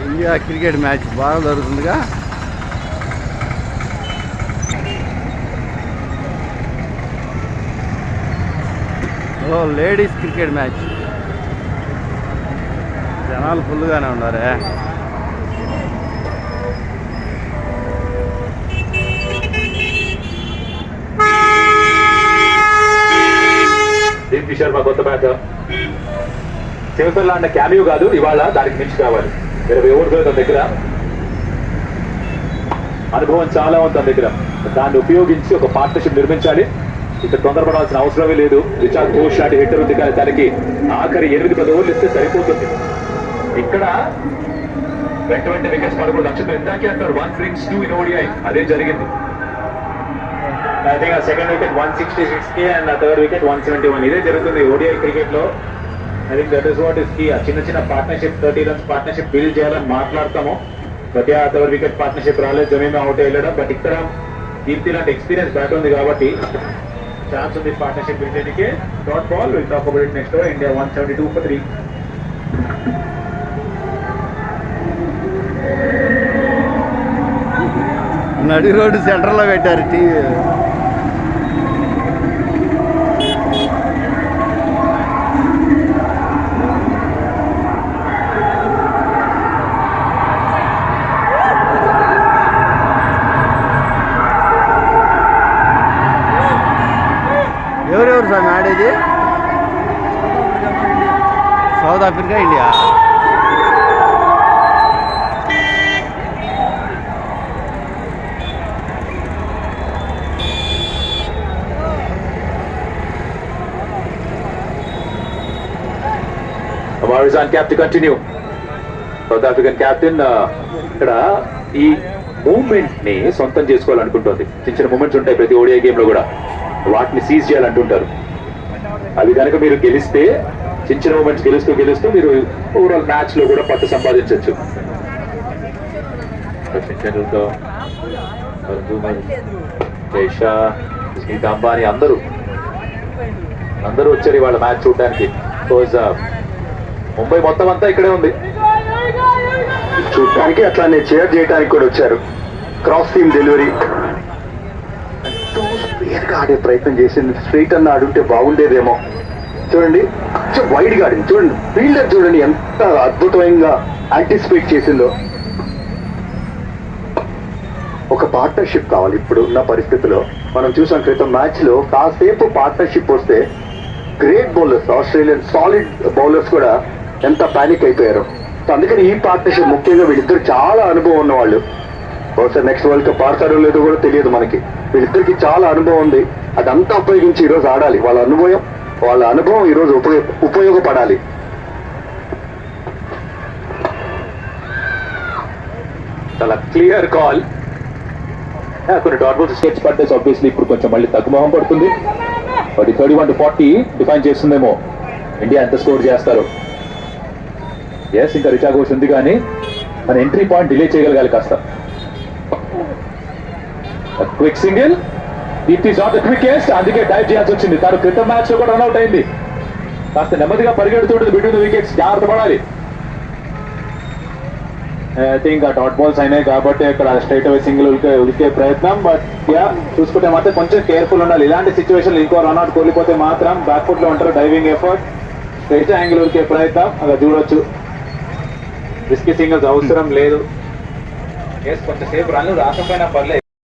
India cricket match బాగా జరుగుతుందిగా. Ladies cricket match. జనాలు ఫుల్గానే ఉన్నారే. దీప్తి శర్మ కొత్త బ్యాట్. సెమీఫైనల్ ఆడిన క్యామియో కాదు, ఇవాళ దానికి మించి కావాలి. 20 ఓవర్స్ తన దగ్గర అనుభవం చాలా ఉంది తన దగ్గర. దాన్ని ఉపయోగించి ఒక పార్ట్నర్షిప్ నిర్మించాలి. ఇక్కడ తొందరపడాల్సిన అవసరమే లేదు. రిచార్డ్ కోష్ లాంటి హిట్టర్ ఉంది, కానీ దానికి ఆఖరి 8-10 ఓవర్లు ఇస్తే సరిపోతుంది. ఇక్కడ వెంట వికెట్స్ పడకూడదు. నచ్చుతుంది ఇందాకే అంటారు 1 brings 2 in ODI. అదే జరిగింది. I think second wicket 166 and third wicket 171. ఇదే జరుగుతుంది ఓడిఐ క్రికెట్ లో. I think that is what is key. చిన్న పార్ట్నర్షిప్ 30 runs పార్ట్నర్షిప్ బిల్డ్ చేయాలని మాట్లాడతాము. బట్ థర్డ్ వికెట్ పార్ట్నర్షిప్ రాలేదు, జమీన్ అవుట్ వెళ్ళడం. బట్ ఇక్కడ దీప్తి లాంటి ఎక్స్పీరియన్స్ బ్యాట్ ఉంది కాబట్టి ఛాన్స్ ఉంది పార్ట్నర్షిప్ బిల్డ్ చేయడానికి. Dot ball will talk about it next. India 172 for 3. నడి రోడ్డు సెంటర్లో పెట్టారు టీవీ. ఎవరెవరు సార్ ఆడేది? South Africa, India. Marizan cap to continue. South African captain ఇక్కడ ఈ మూవ్మెంట్ ని సొంతం చేసుకోవాలనుకుంటుంది. చిన్న మూమెంట్స్ ఉంటాయి ప్రతి ఓడిఐ గేమ్ లో కూడా, వాటిని సీజ్ చేయాలంటుంటారు. అవి కనుక మీరు గెలిస్తే, చిన్న మూమెంట్స్ గెలుస్తూ మీరు ఓవరాల్ మ్యాచ్ లో కూడా పట్టు సంపాదించవచ్చు. అంబానీ అందరూ వచ్చారు ఇవాళ మ్యాచ్ చూడడానికి. ముంబై మొత్తం అంతా ఇక్కడే ఉంది చూడటానికి, అట్లానే చేర్ చేయడానికి కూడా వచ్చారు. క్రాస్ టీమ్ డెలివరీ స్పేర్ గా ఆడే ప్రయత్నం చేసింది. స్ట్రైట్ అన్న ఆడుంటే బాగుండేదేమో. చూడండి, కొంచెం వైడ్ గా ఆడింది. చూడండి ఫీల్డర్, చూడండి ఎంత అద్భుతంగా యాంటిసిపేట్ చేసిందో. ఒక పార్ట్నర్షిప్ కావాలి ఇప్పుడు ఉన్న పరిస్థితిలో. మనం చూసాం క్రితం మ్యాచ్ లో కాసేపు పార్ట్నర్షిప్ వస్తే great bowlers, Australian solid bowlers కూడా ఎంత పానిక్ అయిపోయారు. అందుకని ఈ పార్ట్నర్షిప్ ముఖ్యంగా వీళ్ళిద్దరు చాలా అనుభవం ఉన్నవాళ్ళు. బహుశా నెక్స్ట్ వరల్డ్ కప్ ఆడతారో లేదో కూడా తెలియదు మనకి. వీళ్ళిద్దరికి చాలా అనుభవం ఉంది. అదంతా ఉపయోగించి ఈరోజు ఆడాలి. వాళ్ళ అనుభవం ఈరోజు ఉపయోగపడాలి. చాలా క్లియర్ కాల్. కొన్ని డాట్ బాల్స్ స్టేట్స్ పడ్డాయి. ఆబ్వియస్లీ ఇప్పుడు కొంచెం మళ్ళీ తగ్గుమోహం పడుతుంది. బట్ 31 to 40 డిఫైన్ చేస్తుందేమో ఇండియా ఎంత స్కోర్ చేస్తారు. ఎస్, ఇంకా రిచా ఘోష్ ఉంది, కానీ మన ఎంట్రీ పాయింట్ డిలే చేయగలగాలి కాస్త. Quick single. Deepti is not the quickest, అందుకే డైవ్ చేయాల్సి వచ్చింది. తను క్రితం మ్యాచ్ లో కూడా రన్అట్ అయింది. కాస్త నెమ్మదిగా పరిగెడుతుంటుంది బిట్వీన్ ద వికెట్స్, జాగ్రత్త పడాలి. ఐ థింక్ ఆ డాట్ బాల్స్ అయినాయి కాబట్టి ఇక్కడ స్ట్రైట్ అవే సింగిల్ ఉలికే ప్రయత్నం. బట్ చూసుకుంటే మాత్రం కొంచెం కేర్ఫుల్ ఉండాలి. ఇలాంటి సిచ్యువేషన్ ఇంకో రన్అట్ కోల్పోతే మాత్రం బ్యాక్ ఫుట్ లో ఉంటారు. డైవింగ్ ఎఫర్ట్, స్ట్రైట్ యాంగిల్ ఉలికే ప్రయత్నం అలా చూడొచ్చు. రిస్కీ సింగిల్స్ అవసరం లేదు. కొంచెం సేపు రన్లు రాకపోయినా పర్లేదు.